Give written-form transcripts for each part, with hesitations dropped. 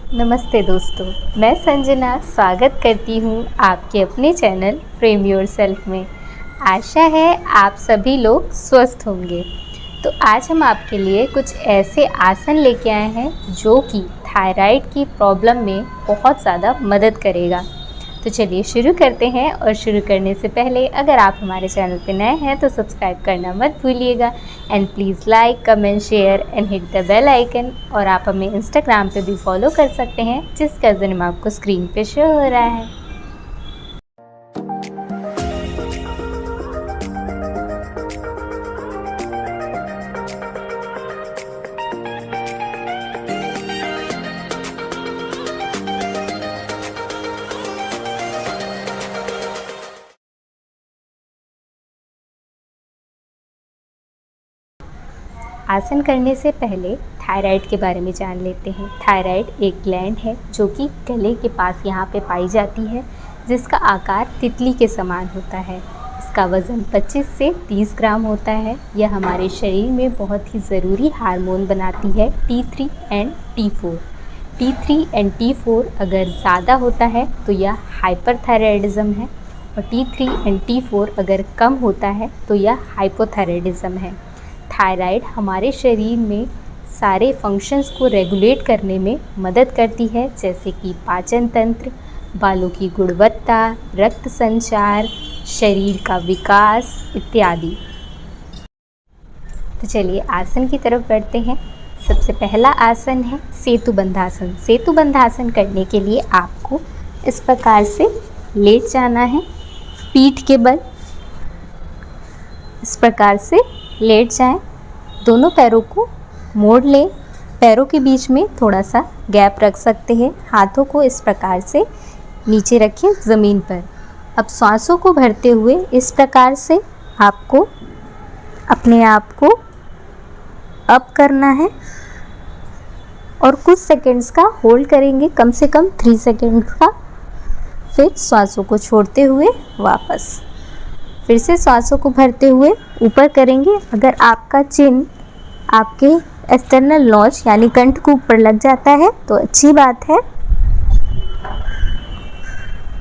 नमस्ते दोस्तों, मैं संजना स्वागत करती हूँ आपके अपने चैनल फ्रेम योरसेल्फ में। आशा है आप सभी लोग स्वस्थ होंगे। तो आज हम आपके लिए कुछ ऐसे आसन लेके आए हैं जो कि थायराइड की प्रॉब्लम में बहुत ज़्यादा मदद करेगा। तो चलिए शुरू करते हैं। और शुरू करने से पहले अगर आप हमारे चैनल पर नए हैं तो सब्सक्राइब करना मत भूलिएगा and please like, comment, share and hit the bell icon. और आप हमें इंस्टाग्राम पे भी फॉलो कर सकते हैं जिसका यूज़रनेम आपको स्क्रीन पे शो हो रहा है। आसन करने से पहले थायराइड के बारे में जान लेते हैं। थायराइड एक ग्लैंड है जो कि गले के पास यहाँ पे पाई जाती है, जिसका आकार तितली के समान होता है। इसका वज़न 25 से 30 ग्राम होता है। यह हमारे शरीर में बहुत ही ज़रूरी हार्मोन बनाती है T3 and T4। T3 and T4 अगर ज़्यादा होता है तो यह हाइपरथायराइडिज़म है, और T3 एंड T4 अगर कम होता है तो यह हाइपोथायराइडिज़म है। थायराइड हमारे शरीर में सारे फंक्शंस को रेगुलेट करने में मदद करती है, जैसे कि पाचन तंत्र, बालों की गुणवत्ता, रक्त संचार, शरीर का विकास इत्यादि। तो चलिए आसन की तरफ बढ़ते हैं। सबसे पहला आसन है सेतुबंधासन। सेतुबंधासन करने के लिए आपको इस प्रकार से लेट जाना है, पीठ के बल इस प्रकार से लेट जाएं। दोनों पैरों को मोड़ लें, पैरों के बीच में थोड़ा सा गैप रख सकते हैं। हाथों को इस प्रकार से नीचे रखें ज़मीन पर। अब सांसों को भरते हुए इस प्रकार से आपको अपने आप को अप करना है और कुछ सेकंड्स का होल्ड करेंगे, कम से कम 3 सेकंड्स का। फिर सांसों को छोड़ते हुए वापस फिर से सांसों को भरते हुए ऊपर करेंगे। अगर आपका चिन आपके एक्सटर्नल नॉच यानी कंठ के ऊपर लग जाता है तो अच्छी बात है।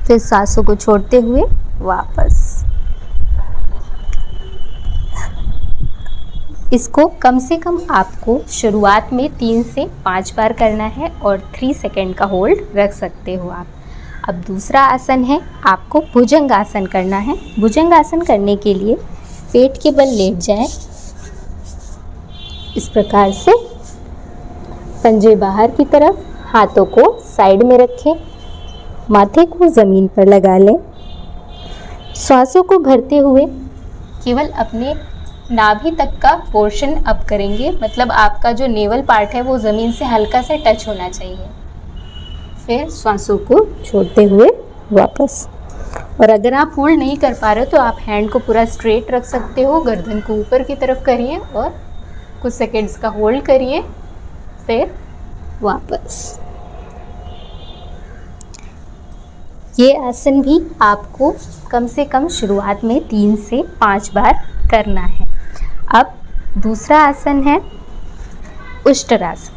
फिर सांसों को छोड़ते हुए वापस। इसको कम से कम आपको शुरुआत में 3 से 5 बार करना है और 3 सेकंड का होल्ड रख सकते हो आप। अब दूसरा आसन है, आपको भुजंगासन करना है। भुजंगासन करने के लिए पेट के बल लेट जाएं, इस प्रकार से पंजे बाहर की तरफ, हाथों को साइड में रखें, माथे को ज़मीन पर लगा लें। श्वासों को भरते हुए केवल अपने नाभि तक का पोर्शन अप करेंगे, मतलब आपका जो नेवल पार्ट है वो ज़मीन से हल्का सा टच होना चाहिए। फिर श्वासों को छोड़ते हुए वापस। और अगर आप होल्ड नहीं कर पा रहे हो तो आप हैंड को पूरा स्ट्रेट रख सकते हो, गर्दन को ऊपर की तरफ करिए और कुछ सेकंड्स का होल्ड करिए, फिर वापस। ये आसन भी आपको कम से कम शुरुआत में 3 से 5 बार करना है। अब दूसरा आसन है उष्ट्रासन।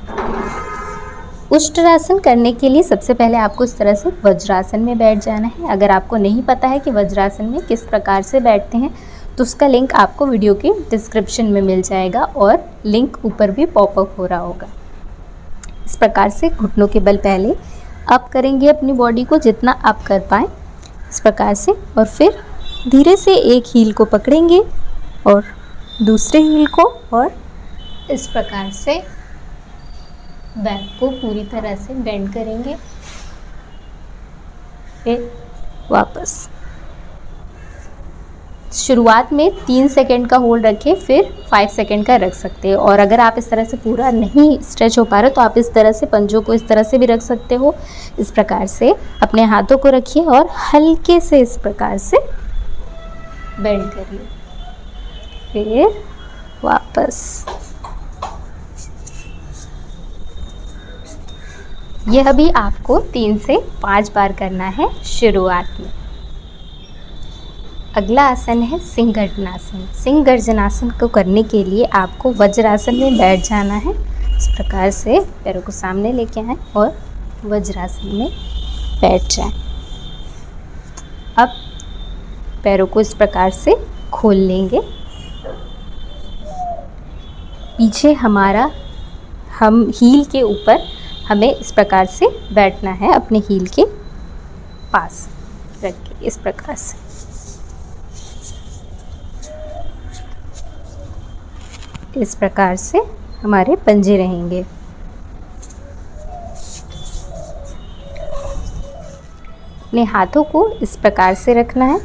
उष्ट्रासन करने के लिए सबसे पहले आपको इस तरह से वज्रासन में बैठ जाना है। अगर आपको नहीं पता है कि वज्रासन में किस प्रकार से बैठते हैं तो उसका लिंक आपको वीडियो के डिस्क्रिप्शन में मिल जाएगा और लिंक ऊपर भी पॉपअप हो रहा होगा। इस प्रकार से घुटनों के बल पहले अप करेंगे अपनी बॉडी को जितना आप कर पाएँ इस प्रकार से, और फिर धीरे से एक हील को पकड़ेंगे और दूसरे हील को, और इस प्रकार से बैक को पूरी तरह से बेंड करेंगे, फिर वापस। शुरुआत में 3 सेकंड का होल्ड रखें, फिर 5 सेकंड का रख सकते हैं। और अगर आप इस तरह से पूरा नहीं स्ट्रेच हो पा रहे तो आप इस तरह से पंजों को इस तरह से भी रख सकते हो। इस प्रकार से अपने हाथों को रखिए और हल्के से इस प्रकार से बेंड करिए, फिर वापस। यह भी आपको 3 से 5 बार करना है शुरुआत में। अगला आसन है सिंह गर्जनासन। सिंह गर्जनासन को करने के लिए आपको वज्रासन में बैठ जाना है। इस प्रकार से पैरों को सामने लेके आएं और वज्रासन में बैठ जाएं। अब पैरों को इस प्रकार से खोल लेंगे। पीछे हम हील के ऊपर हमें इस प्रकार से बैठना है, अपने हील के पास रख के इस प्रकार से। इस प्रकार से हमारे पंजे रहेंगे। अपने हाथों को इस प्रकार से रखना है,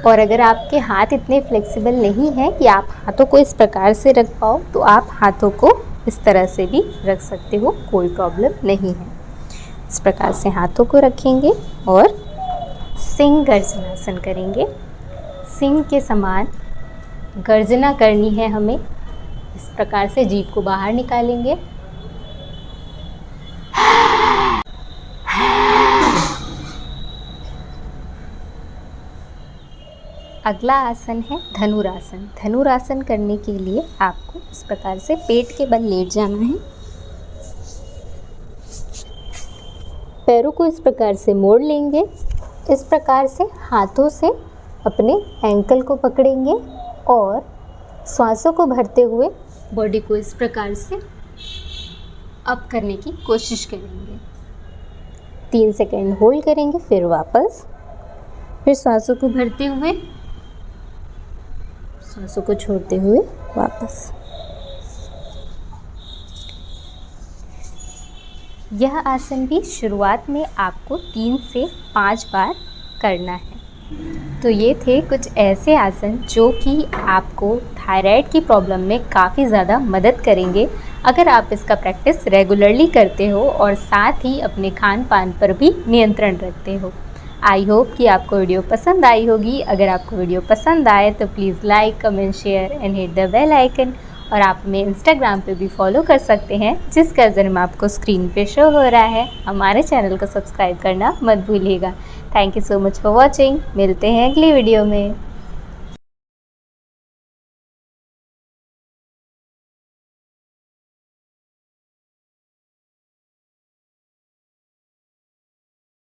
और अगर आपके हाथ इतने फ्लेक्सिबल नहीं हैं कि आप हाथों को इस प्रकार से रख पाओ, तो आप हाथों को इस तरह से भी रख सकते हो, कोई प्रॉब्लम नहीं है। इस प्रकार से हाथों को रखेंगे और सिंह गर्जनासन करेंगे। सिंह के समान गर्जना करनी है हमें। इस प्रकार से जीभ को बाहर निकालेंगे। अगला आसन है धनुरासन। धनुरासन करने के लिए आपको इस प्रकार से पेट के बल लेट जाना है। पैरों को इस प्रकार से मोड़ लेंगे। इस प्रकार से हाथों से अपने एंकल को पकड़ेंगे और श्वासों को भरते हुए बॉडी को इस प्रकार से अप करने की कोशिश करेंगे। 3 सेकंड होल्ड करेंगे, फिर वापस, फिर श्वासों को भरते हुए, श्वासों को छोड़ते हुए वापस। यह आसन भी शुरुआत में आपको 3 से 5 बार करना है। तो ये थे कुछ ऐसे आसन जो कि आपको थायराइड की प्रॉब्लम में काफ़ी ज़्यादा मदद करेंगे, अगर आप इसका प्रैक्टिस रेगुलरली करते हो और साथ ही अपने खान पान पर भी नियंत्रण रखते हो। आई होप कि आपको वीडियो पसंद आई होगी। अगर आपको वीडियो पसंद आए तो please like, comment, share and hit the bell icon. और आप हमें इंस्टाग्राम पे भी फॉलो कर सकते हैं, जिसका जन्म आपको स्क्रीन पे शो हो रहा है। हमारे चैनल को सब्सक्राइब करना मत भूलिएगा। Thank you so much for watching. मिलते हैं अगली वीडियो में।